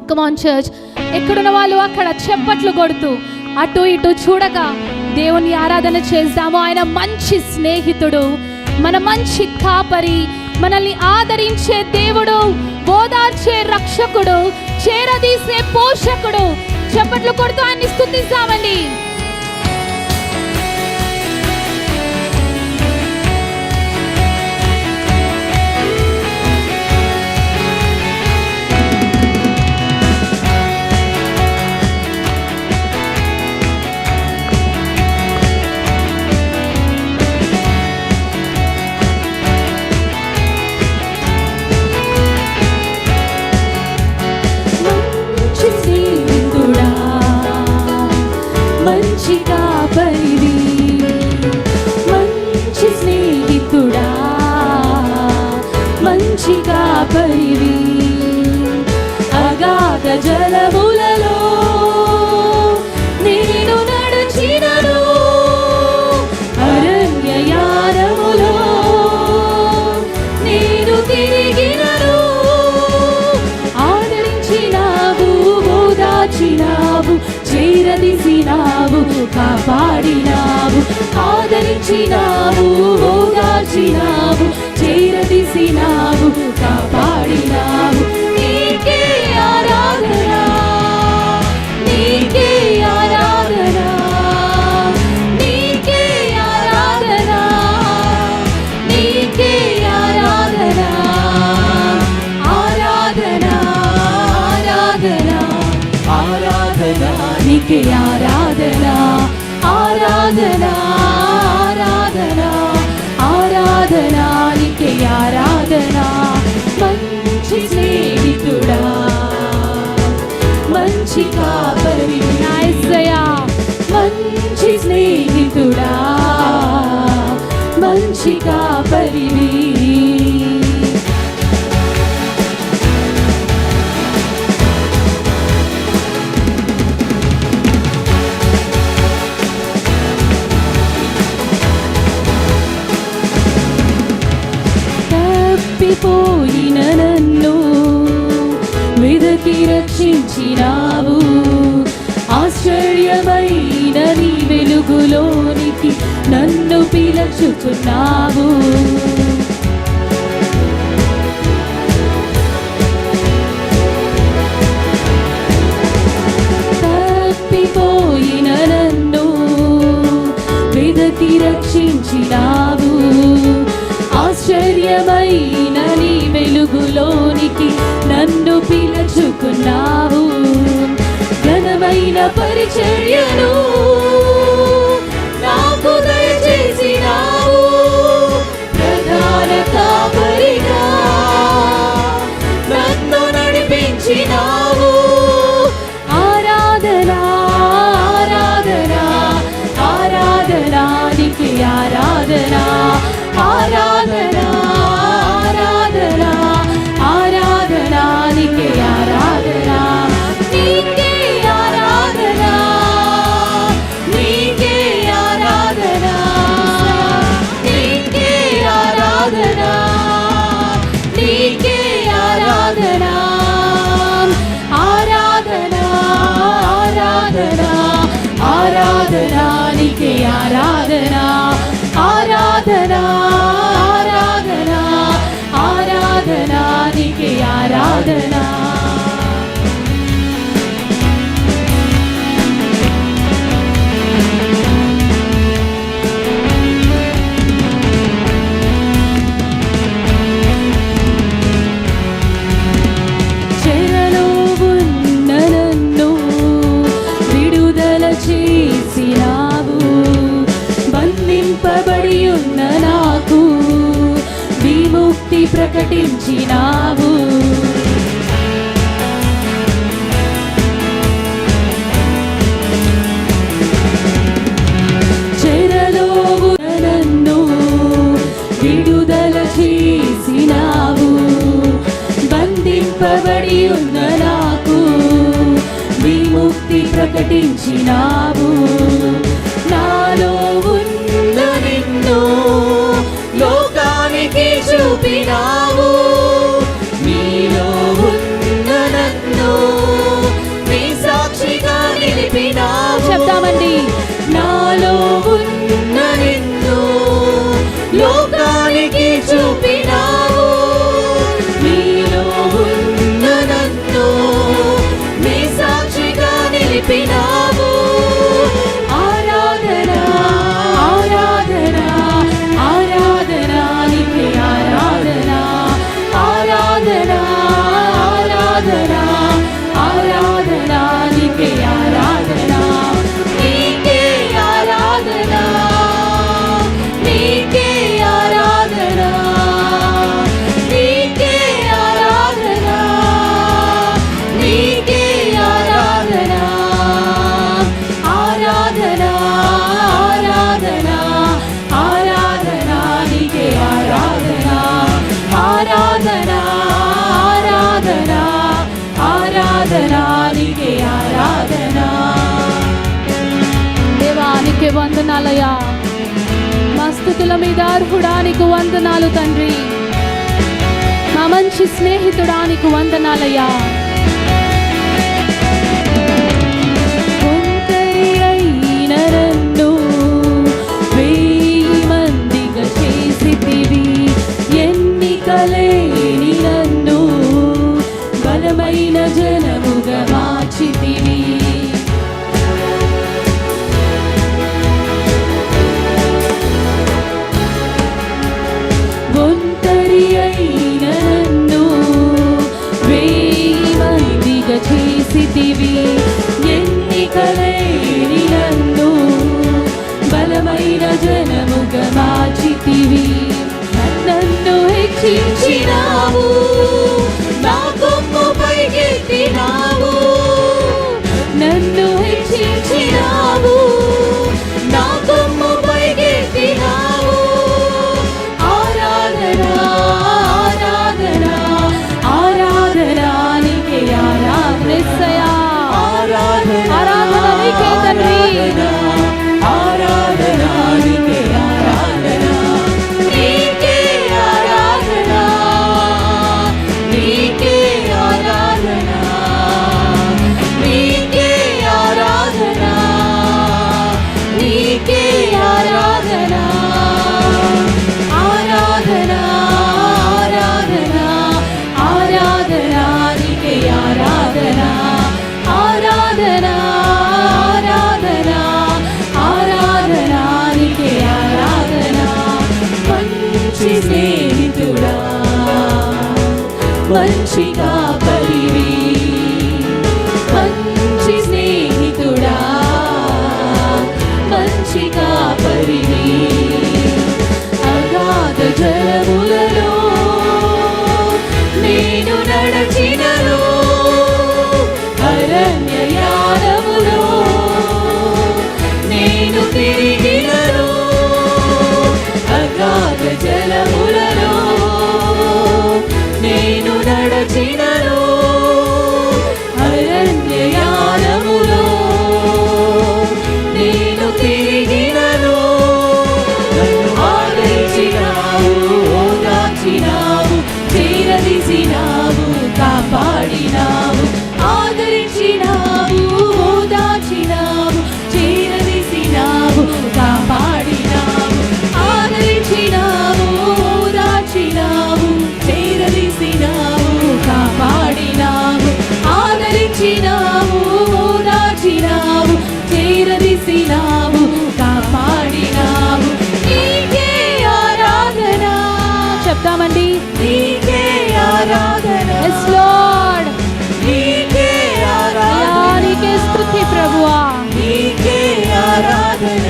కమాన్ church, ఎక్కడున్న వాళ్ళు అక్కడ చప్పట్లు కొడుతూ అటు ఇటు చూడగా దేవుని ఆరాధన చేద్దాము. ఆయన మంచి స్నేహితుడు, మన మంచి కాపరి, మనల్ని ఆదరించే దేవుడు, ఓదార్చే రక్షకుడు, చేరదీసే పోషకుడు. చప్పట్లు కొడుతూ ఆయన్ని స్తుతిస్తామండి. మంచి కాపరివి, మంచి స్నేహితుడా, మంచి కాపరివి, అగాధ జలములలో నేను నడచినను, అరణ్యయానములో నేను తిరిగినను, ఆదరించినావు, ఓదార్చినావు, చేరదీసినావు, కాపాడినావు, ఆదరించినావు, ఓదార్చినావు, చేరదీసినావు, కాపాడినావు. నీకే ఆరాధన, నీకే ఆరాధన, నీకే ఆరాధన, నీకే ఆరాధన, ఆరాధన, ఆరాధన, ఆరాధన, నీకే ఆరాధన, ఆరాధన, ఆరాధన, ఆరాధన, నీకే ఆరాధన. మంచి స్నేహితుడా, మంచి కాపరి నా యేసయ్యా, మంచి స్నేహితుడా, మంచి కాపరివి. తప్పిపోయిన నన్ను వెదకి రక్షించినావు, ఆశ్చర్యమైన నీ వెలుగులోనికి నన్ను పిలుచుచున్నావు. తప్పిపోయిన నన్ను వెదకి రక్షించినావు, ఆశ్చర్యమైన నీ వెలుగులోనికి నన్ను పిలుచుకున్నావు. ఘనమైన పరిచర్యను నాకు దయచేసినావు, ప్రధాన కాపరిగా నన్ను నడిపించినావు. ఆరాధన, ఆరాధన, ఆరాధన, నీకే ఆరాధన, ఆరాధన, ఆరాధన, ఆరాధన, నీకే ఆరాధన, నీకే ఆరాధన, నీకే ఆరాధన, నీకే ఆరాధన, నీకే ఆరాధన, ఆరాధన, ఆరాధన, ఆరాధన, నీకే ఆరాధన, ఆరాధన, ఆరాధన, ఆరాధన, నీకే ఆరాధన. చెరలో ఉన్న నన్ను విడుదల చేసినావు, బంధింపబడి ఉన్న నాకు విముక్తి ప్రకటించినావు. చెరలో ఉన్న నన్ను విడుదల చేసినావు, బంధింపబడి ఉన్న నాకు విముక్తి ప్రకటించినావు. నాలో ఉన్న నిన్ను లోకానికి చూపినావు, నీలో ఉన్న నన్ను ఆరాధన నీకే ఆరాధన. దేవానికి వందనాలయ్యా, మా స్తుతుల మీద అర్హుడానికి వందనాలు తండ్రి. మా మంచి స్నేహితుడానికి వందనాలయ్యా. ఒంటరి అయిన నన్ను 1000 మందిగా చేసితివి, ఎన్నికలేని నన్ను బలమైన జనముగా మార్చితివి. ఒంటరి అయిన నన్ను 1000 మందిగా చేసితివి, ఎన్నికలేని నన్ను బలమైన జనముగా మార్చితివి. నన్ను హెచ్చించినావు, నా కొమ్ము పైకెత్తినావు. నన్ను హెచ్చించినావు, నా కొమ్ము పైకెత్తినావు. ఆరాధన ఆరాధన ఆరాధన నీకే ఆరాధన. యేసయ్యా, ఆరాధన ఆరాధన నీకే తండ్రి. ఆరాధన నీకే ఆరాధన. నీకే ఆరాధన, నీకే ఆరాధన, నీకే ఆరాధన, నీకే ఆరాధన. ఆరాధన ఆరాధన ఆరాధన నీకే ఆరాధన. ఆరాధన ఆరాధన ఆరాధన నీకే ఆరాధన. మంచి స్నేహితుడా, మంచి కాపరివి, మంచి స్నేహితుడా, మంచి కాపరివి. అగాధ జలములలో నేను నడచినను, అరణ్య యానములో నేను తిరిగినను. అగాధ జలములలో నేను నడచినను, అరణ్య యానములో నేను తిరిగినను. నన్ను ఆదరించినావు, ఓదార్చినావు, చేరదీసినావు, కాపాడినావు. ఆదరించినావు, ఓదార్చినావు, చేరదీసినావు, కాపాడినావు. ఆదరించినావు, ఓదార్చినావు, చేరదీసినావు, కాపాడినావు. ఆదరించినావు, ఓదార్చినావు, చేరదీసినావు, కాపాడినావు. నీకే ఆరాధన. చెప్తామండి. నీకే ఆరాధన. Yes, Lord. నీకే ఆరాధన. నీకే స్తుతి ప్రభువా. నీకే ఆరాధన.